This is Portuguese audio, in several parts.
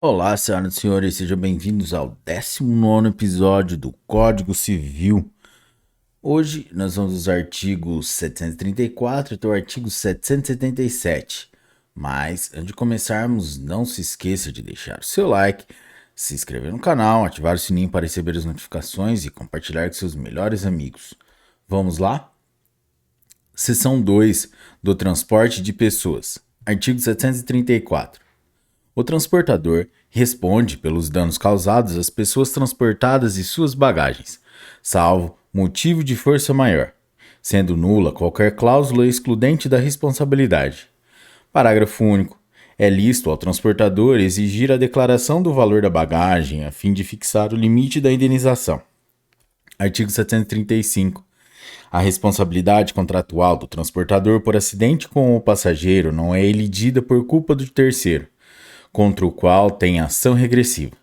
Olá, senhoras e senhores, sejam bem-vindos ao 19º episódio do Código Civil. Hoje nós vamos dos artigos 734 até o artigo 777. Mas, antes de começarmos, não se esqueça de deixar o seu like, se inscrever no canal, ativar o sininho para receber as notificações e compartilhar com seus melhores amigos. Vamos lá? Seção 2 do transporte de pessoas. Artigo 734. O transportador responde pelos danos causados às pessoas transportadas e suas bagagens, salvo motivo de força maior, sendo nula qualquer cláusula excludente da responsabilidade. Parágrafo único. É lícito ao transportador exigir a declaração do valor da bagagem a fim de fixar o limite da indenização. Artigo 735. A responsabilidade contratual do transportador por acidente com o passageiro não é elidida por culpa do terceiro, contra o qual tem ação regressiva.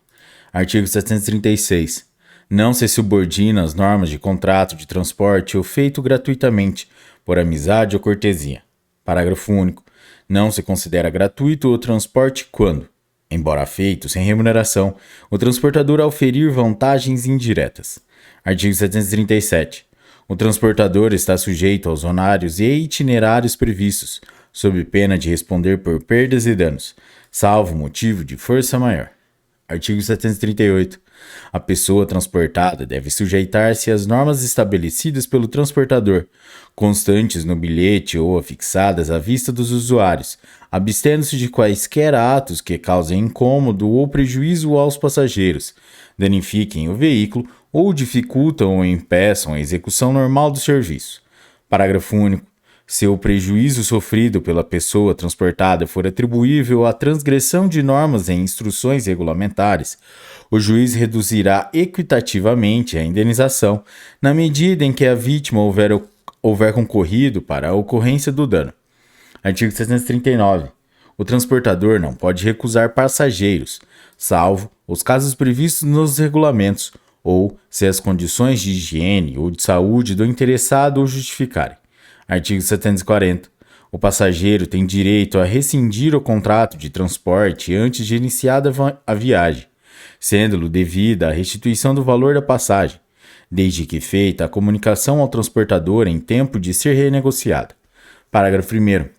Artigo 736. Não se subordina às normas de contrato de transporte ou feito gratuitamente, por amizade ou cortesia. Parágrafo único. Não se considera gratuito o transporte quando, embora feito sem remuneração, o transportador auferir vantagens indiretas. Artigo 737. O transportador está sujeito aos horários e itinerários previstos, sob pena de responder por perdas e danos, salvo motivo de força maior. Artigo 738. A pessoa transportada deve sujeitar-se às normas estabelecidas pelo transportador, constantes no bilhete ou afixadas à vista dos usuários, abstendo-se de quaisquer atos que causem incômodo ou prejuízo aos passageiros, danifiquem o veículo ou dificultam ou impeçam a execução normal do serviço. Parágrafo único. Se o prejuízo sofrido pela pessoa transportada for atribuível à transgressão de normas e instruções regulamentares, o juiz reduzirá equitativamente a indenização na medida em que a vítima houver concorrido para a ocorrência do dano. Artigo 739. O transportador não pode recusar passageiros, salvo os casos previstos nos regulamentos ou se as condições de higiene ou de saúde do interessado o justificarem. Artigo 740. O passageiro tem direito a rescindir o contrato de transporte antes de iniciada a viagem, sendo-lhe devida a restituição do valor da passagem, desde que feita a comunicação ao transportador em tempo de ser renegociada. Parágrafo 1º.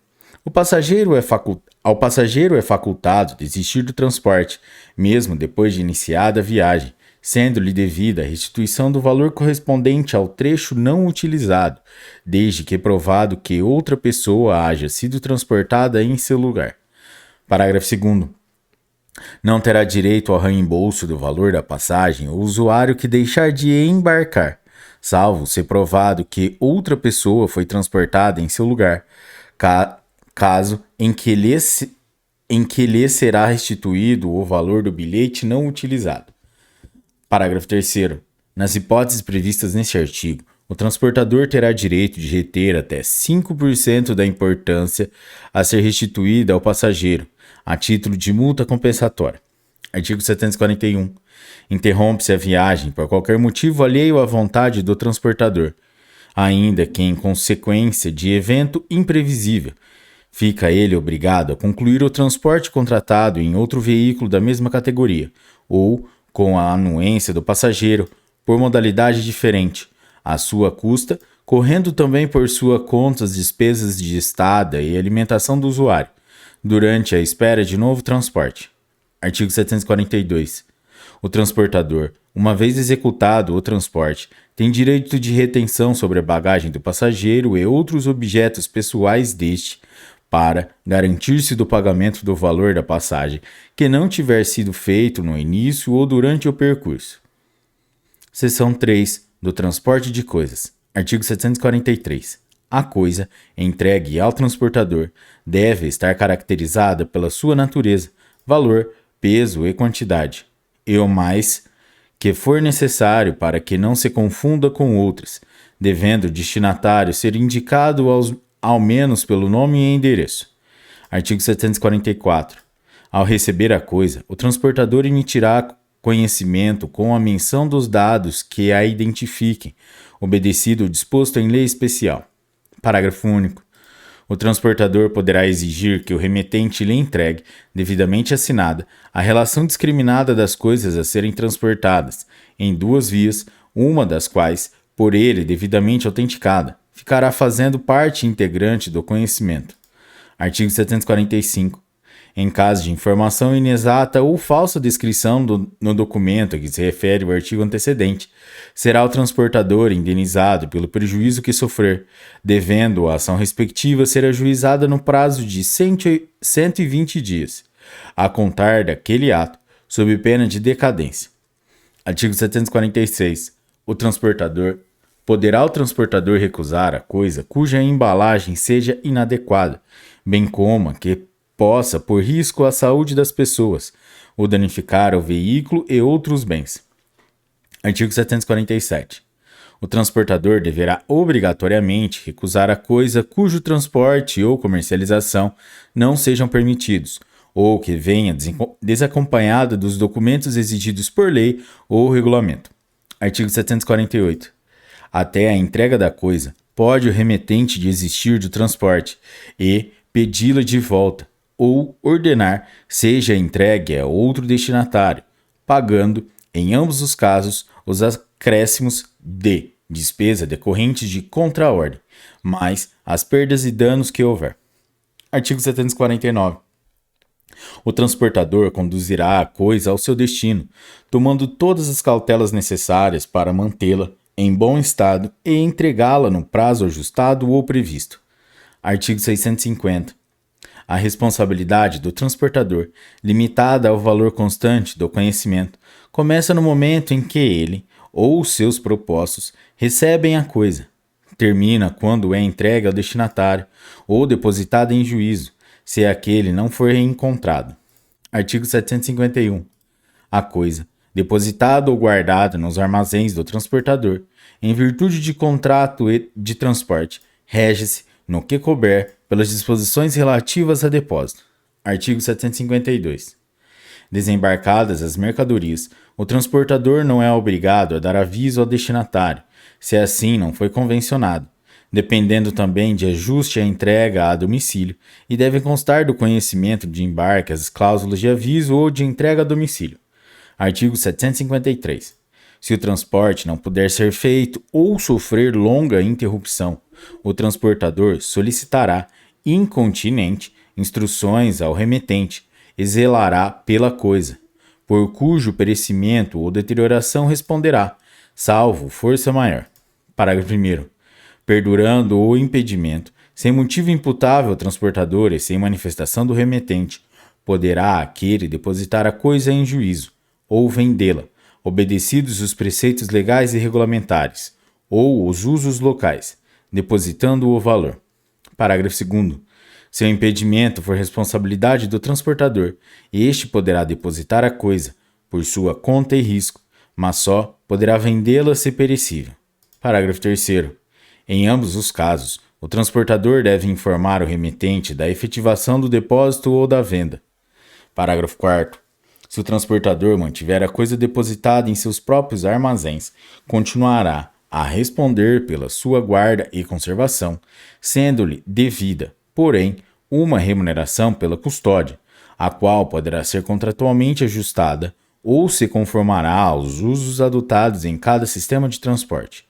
Ao passageiro é facultado desistir do transporte, mesmo depois de iniciada a viagem, sendo-lhe devida a restituição do valor correspondente ao trecho não utilizado, desde que provado que outra pessoa haja sido transportada em seu lugar. Parágrafo 2º. Não terá direito ao reembolso do valor da passagem o usuário que deixar de embarcar, salvo ser provado que outra pessoa foi transportada em seu lugar, caso em que lhe será restituído o valor do bilhete não utilizado. Parágrafo 3º. Nas hipóteses previstas neste artigo, o transportador terá direito de reter até 5% da importância a ser restituída ao passageiro, a título de multa compensatória. Artigo 741. Interrompe-se a viagem por qualquer motivo alheio à vontade do transportador, ainda que em consequência de evento imprevisível. Fica ele obrigado a concluir o transporte contratado em outro veículo da mesma categoria, ou com a anuência do passageiro, por modalidade diferente, à sua custa, correndo também por sua conta as despesas de estada e alimentação do usuário, durante a espera de novo transporte. Artigo 742. O transportador, uma vez executado o transporte, tem direito de retenção sobre a bagagem do passageiro e outros objetos pessoais deste, para garantir-se do pagamento do valor da passagem que não tiver sido feito no início ou durante o percurso. Seção 3 do transporte de coisas. Artigo 743. A coisa, entregue ao transportador, deve estar caracterizada pela sua natureza, valor, peso e quantidade, e o mais que for necessário para que não se confunda com outras, devendo o destinatário ser indicado ao menos pelo nome e endereço. Artigo 744. Ao receber a coisa, o transportador emitirá conhecimento com a menção dos dados que a identifiquem, obedecido o disposto em lei especial. Parágrafo único. O transportador poderá exigir que o remetente lhe entregue, devidamente assinada, a relação discriminada das coisas a serem transportadas, em duas vias, uma das quais, por ele devidamente autenticada, ficará fazendo parte integrante do conhecimento. Artigo 745. Em caso de informação inexata ou falsa descrição no documento a que se refere o artigo antecedente, será o transportador indenizado pelo prejuízo que sofrer, devendo a ação respectiva ser ajuizada no prazo de 120 dias, a contar daquele ato, sob pena de decadência. Artigo 746. Poderá o transportador recusar a coisa cuja embalagem seja inadequada, bem como a que possa pôr risco à saúde das pessoas, ou danificar o veículo e outros bens. Artigo 747. O transportador deverá obrigatoriamente recusar a coisa cujo transporte ou comercialização não sejam permitidos, ou que venha desacompanhada dos documentos exigidos por lei ou regulamento. Artigo 748. Até a entrega da coisa, pode o remetente desistir do transporte e pedi-la de volta, ou ordenar seja entregue a outro destinatário, pagando, em ambos os casos, os acréscimos de despesa decorrentes de contraordem, mais as perdas e danos que houver. Artigo 749. O transportador conduzirá a coisa ao seu destino, tomando todas as cautelas necessárias para mantê-la em bom estado e entregá-la no prazo ajustado ou previsto. Artigo 650. A responsabilidade do transportador, limitada ao valor constante do conhecimento, começa no momento em que ele, ou seus propostos, recebem a coisa. Termina quando é entregue ao destinatário, ou depositada em juízo, se aquele não for reencontrado. Artigo 751. A coisa, depositada ou guardada nos armazéns do transportador, em virtude de contrato de transporte, rege-se, no que couber, pelas disposições relativas a depósito. Artigo 752. Desembarcadas as mercadorias, o transportador não é obrigado a dar aviso ao destinatário, se assim não foi convencionado, dependendo também de ajuste à entrega a domicílio, e deve constar do conhecimento de embarque as cláusulas de aviso ou de entrega a domicílio. Artigo 753. Se o transporte não puder ser feito ou sofrer longa interrupção, o transportador solicitará, incontinenti, instruções ao remetente e zelará pela coisa, por cujo perecimento ou deterioração responderá, salvo força maior. Parágrafo 1º. Perdurando o impedimento, sem motivo imputável ao transportador e sem manifestação do remetente, poderá aquele depositar a coisa em juízo, ou vendê-la, obedecidos os preceitos legais e regulamentares, ou os usos locais, depositando o valor. Parágrafo 2º. Se o impedimento for responsabilidade do transportador, este poderá depositar a coisa, por sua conta e risco, mas só poderá vendê-la se perecível. Parágrafo 3º. Em ambos os casos, o transportador deve informar o remetente da efetivação do depósito ou da venda. Parágrafo 4º. Se o transportador mantiver a coisa depositada em seus próprios armazéns, continuará a responder pela sua guarda e conservação, sendo-lhe devida, porém, uma remuneração pela custódia, a qual poderá ser contratualmente ajustada ou se conformará aos usos adotados em cada sistema de transporte.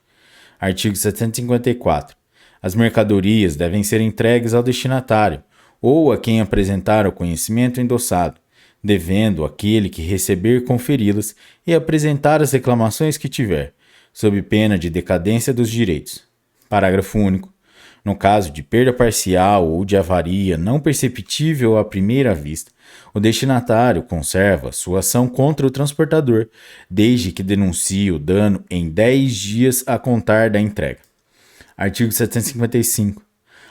Artigo 754. As mercadorias devem ser entregues ao destinatário ou a quem apresentar o conhecimento endossado, devendo aquele que receber conferi-las e apresentar as reclamações que tiver, sob pena de decadência dos direitos. Parágrafo único. No caso de perda parcial ou de avaria não perceptível à primeira vista, o destinatário conserva sua ação contra o transportador, desde que denuncie o dano em 10 dias a contar da entrega. Artigo 755.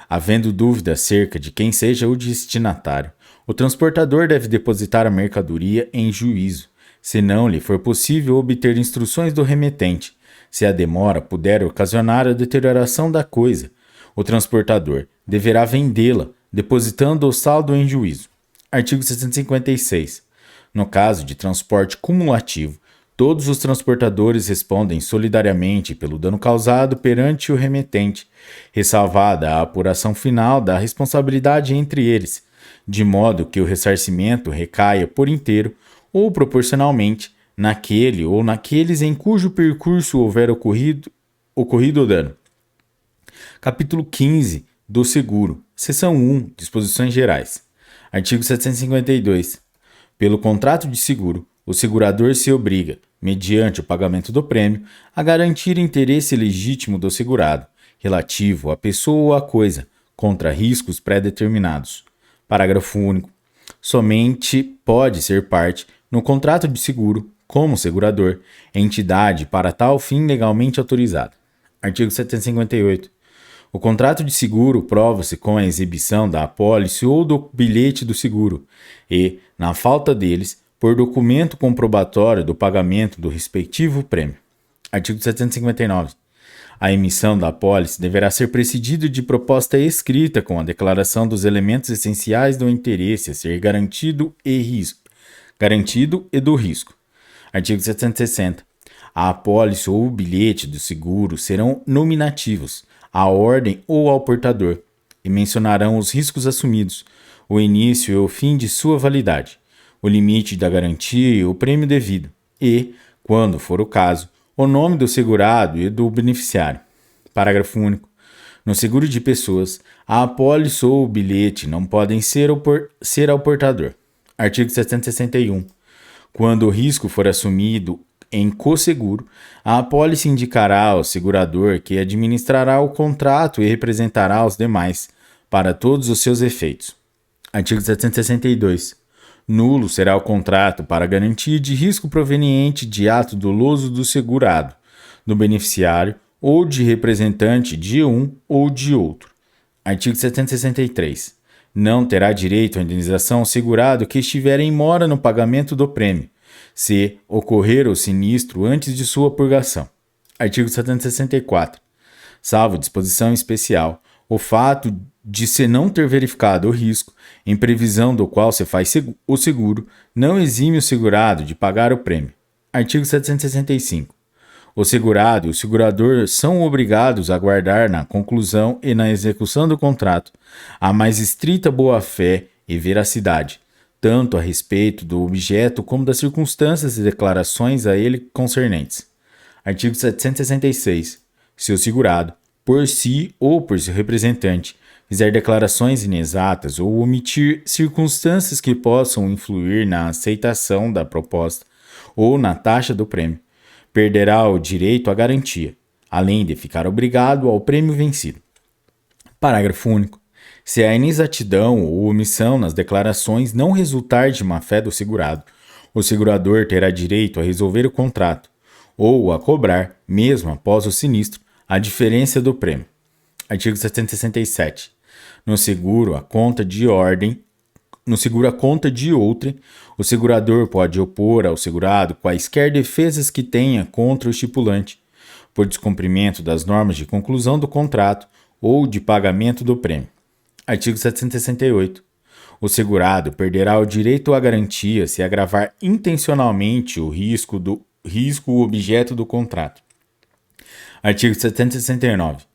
Havendo dúvida acerca de quem seja o destinatário, o transportador deve depositar a mercadoria em juízo, se não lhe for possível obter instruções do remetente. Se a demora puder ocasionar a deterioração da coisa, o transportador deverá vendê-la, depositando o saldo em juízo. Artigo 756. No caso de transporte cumulativo, Todos os transportadores respondem solidariamente pelo dano causado perante o remetente, ressalvada a apuração final da responsabilidade entre eles, de modo que o ressarcimento recaia por inteiro ou proporcionalmente naquele ou naqueles em cujo percurso houver ocorrido o dano. Capítulo 15 do Seguro, Seção 1, Disposições Gerais. Artigo 752. Pelo contrato de seguro, o segurador se obriga, mediante o pagamento do prêmio, a garantir interesse legítimo do segurado, relativo à pessoa ou à coisa, contra riscos pré-determinados. Parágrafo único. Somente pode ser parte, no contrato de seguro, como segurador, entidade para tal fim legalmente autorizada. Artigo 758. O contrato de seguro prova-se com a exibição da apólice ou do bilhete do seguro e, na falta deles, por documento comprobatório do pagamento do respectivo prêmio. Artigo 759. A emissão da apólice deverá ser precedida de proposta escrita com a declaração dos elementos essenciais do interesse a ser garantido e do risco. Artigo 760. A apólice ou o bilhete do seguro serão nominativos à ordem ou ao portador e mencionarão os riscos assumidos, o início e o fim de sua validade, o limite da garantia e o prêmio devido e, quando for o caso, o nome do segurado e do beneficiário. Parágrafo único. No seguro de pessoas, a apólice ou o bilhete não podem ser ao portador. Artigo 761. Quando o risco for assumido em cosseguro, a apólice indicará ao segurador que administrará o contrato e representará os demais, para todos os seus efeitos. Artigo 762. Nulo será o contrato para garantia de risco proveniente de ato doloso do segurado, do beneficiário ou de representante de um ou de outro. Artigo 763. Não terá direito à indenização o segurado que estiver em mora no pagamento do prêmio, se ocorrer o sinistro antes de sua purgação. Artigo 764. Salvo disposição especial, o fato de se não ter verificado o risco, em previsão do qual se faz o seguro, não exime o segurado de pagar o prêmio. Artigo 765. O segurado e o segurador são obrigados a guardar na conclusão e na execução do contrato a mais estrita boa-fé e veracidade, tanto a respeito do objeto como das circunstâncias e declarações a ele concernentes. Artigo 766. Se o segurado, por si ou por seu representante, fizer declarações inexatas ou omitir circunstâncias que possam influir na aceitação da proposta ou na taxa do prêmio, perderá o direito à garantia, além de ficar obrigado ao prêmio vencido. Parágrafo único. Se a inexatidão ou omissão nas declarações não resultar de má-fé do segurado, o segurador terá direito a resolver o contrato ou a cobrar, mesmo após o sinistro, a diferença do prêmio. Artigo 767. No seguro a conta de outrem, o segurador pode opor ao segurado quaisquer defesas que tenha contra o estipulante, por descumprimento das normas de conclusão do contrato ou de pagamento do prêmio. Artigo 768. O segurado perderá o direito à garantia se agravar intencionalmente o risco objeto do contrato. Artigo 769.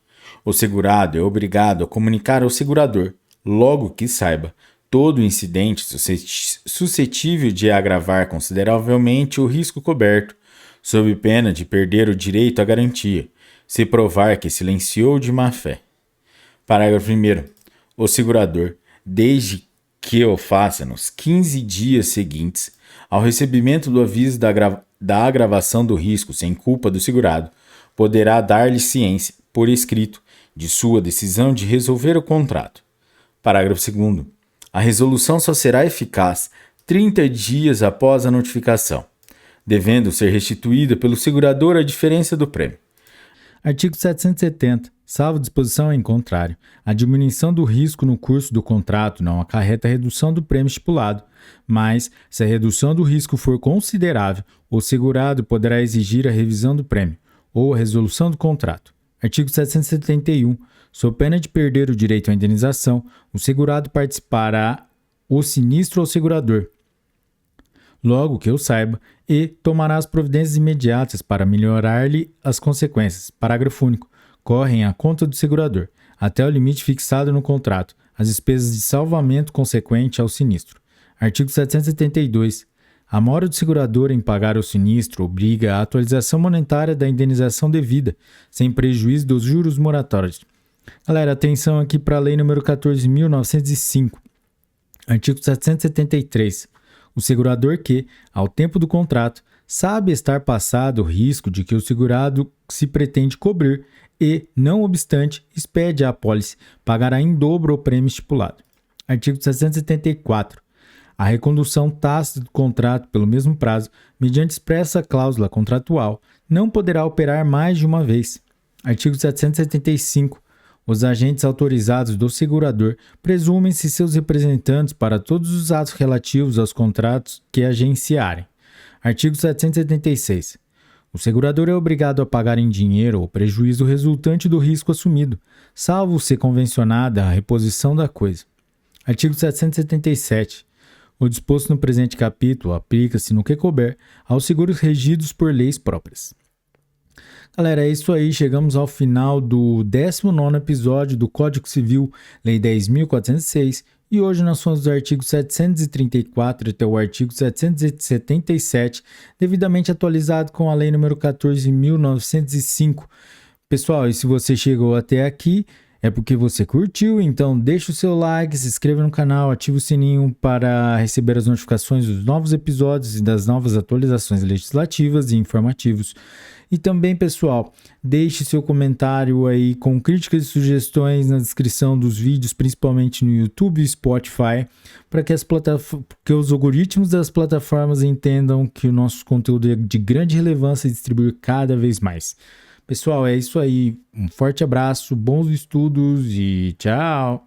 O segurado é obrigado a comunicar ao segurador, logo que saiba, todo incidente suscetível de agravar consideravelmente o risco coberto, sob pena de perder o direito à garantia, se provar que silenciou de má-fé. Parágrafo 1º. O segurador, desde que o faça nos 15 dias seguintes ao recebimento do aviso da agravação do risco sem culpa do segurado, poderá dar-lhe ciência, por escrito, de sua decisão de resolver o contrato. Parágrafo 2º. A resolução só será eficaz 30 dias após a notificação, devendo ser restituída pelo segurador a diferença do prêmio. Artigo 770. Salvo disposição em contrário, a diminuição do risco no curso do contrato não acarreta a redução do prêmio estipulado, mas, se a redução do risco for considerável, o segurado poderá exigir a revisão do prêmio ou a resolução do contrato. Artigo 771. Sob pena de perder o direito à indenização, o segurado participará o sinistro ao segurador. logo que eu saiba, e tomará as providências imediatas para melhorar-lhe as consequências. Parágrafo único. Correm à conta do segurador, até o limite fixado no contrato, as despesas de salvamento consequente ao sinistro. Artigo 772. A mora do segurador em pagar o sinistro obriga a atualização monetária da indenização devida, sem prejuízo dos juros moratórios. Galera, atenção aqui para a Lei nº 14.905. Artigo 773. O segurador que, ao tempo do contrato, sabe estar passado o risco de que o segurado se pretende cobrir e, não obstante, expede a apólice, pagará em dobro o prêmio estipulado. Artigo 774. A recondução tácita do contrato pelo mesmo prazo, mediante expressa cláusula contratual, não poderá operar mais de uma vez. Artigo 775. Os agentes autorizados do segurador presumem-se seus representantes para todos os atos relativos aos contratos que agenciarem. Artigo 776. O segurador é obrigado a pagar em dinheiro o prejuízo resultante do risco assumido, salvo ser convencionada a reposição da coisa. Artigo 777. O disposto no presente capítulo aplica-se, no que couber, aos seguros regidos por leis próprias. Galera, é isso aí, chegamos ao final do 19º episódio do Código Civil, Lei 10.406, e hoje nós somos do artigo 734 até o artigo 777, devidamente atualizado com a Lei nº 14.905. Pessoal, e se você chegou até aqui, é porque você curtiu, então deixa o seu like, se inscreva no canal, ative o sininho para receber as notificações dos novos episódios e das novas atualizações legislativas e informativos. E também, pessoal, deixe seu comentário aí com críticas e sugestões na descrição dos vídeos, principalmente no YouTube e Spotify, para que os algoritmos das plataformas entendam que o nosso conteúdo é de grande relevância e distribuir cada vez mais. Pessoal, é isso aí. Um forte abraço, bons estudos e tchau!